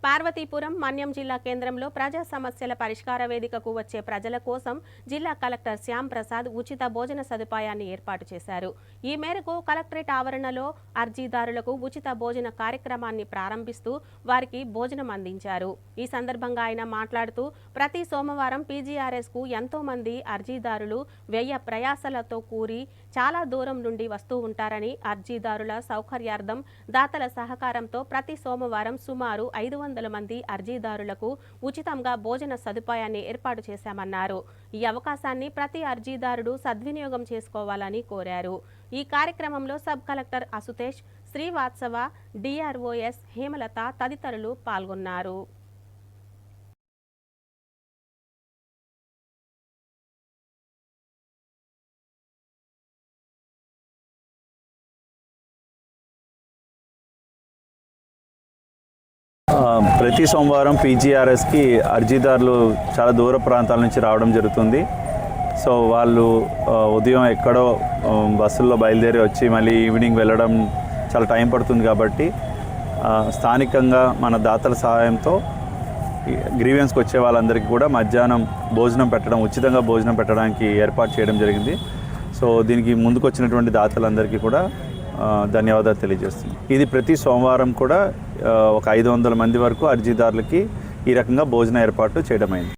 పార్వతీపురం మన్యం జిల్లా కేంద్రంలో ప్రజా సమస్యల పరిష్కార వేదికకు వచ్చే ప్రజల కోసం జిల్లా కలెక్టర్ శ్యామ్ ప్రసాద్ ఉచిత భోజన సదుపాయాన్ని ఏర్పాటు చేశారు. ఈ మేరకు కలెక్టరేట్ ఆవరణలో అర్జీదారులకు ఉచిత భోజన కార్యక్రమాన్ని ప్రారంభిస్తూ వారికి భోజనం అందించారు. ఈ సందర్భంగా ఆయన మాట్లాడుతూ ప్రతి సోమవారం పీజీఆర్ఎస్ కు ఎంతో మంది అర్జీదారులు వ్యయ ప్రయాసలతో కూరి చాలా దూరం నుండి వస్తూ ఉంటారని, అర్జీదారుల సౌకర్యార్థం దాతల సహకారంతో ప్రతి సోమవారం సుమారు 500 మంది అర్జీదారులకు ఉచితంగా భోజన సదుపాయాన్ని ఏర్పాటు చేశామన్నారు. ఈ అవకాశాన్ని ప్రతి అర్జీదారుడు సద్వినియోగం చేసుకోవాలని కోరారు. ఈ కార్యక్రమంలో సబ్ కలెక్టర్ అసుతేష్, శ్రీవాత్సవ, డిఆర్ఓఎస్ హేమలత తదితరులు పాల్గొన్నారు. ప్రతి సోమవారం పీజీఆర్ఎస్కి అర్జీదారులు చాలా దూర ప్రాంతాల నుంచి రావడం జరుగుతుంది. సో వాళ్ళు ఉదయం ఎక్కడో బస్సుల్లో బయలుదేరి వచ్చి మళ్ళీ ఈవినింగ్ వెళ్ళడం చాలా టైం పడుతుంది. కాబట్టి స్థానికంగా మన దాతల సహాయంతో గ్రీవెన్స్కి వచ్చే వాళ్ళందరికీ కూడా మధ్యాహ్నం భోజనం పెట్టడం, ఉచితంగా భోజనం పెట్టడానికి ఏర్పాటు చేయడం జరిగింది. సో దీనికి ముందుకు వచ్చినటువంటి దాతలందరికీ కూడా ధన్యవాదాలు తెలియజేస్తుంది. ఇది ప్రతి సోమవారం కూడా ఒక 500 మంది వరకు అర్జీదారులకి ఈ రకంగా భోజన ఏర్పాటు చేయడమైంది.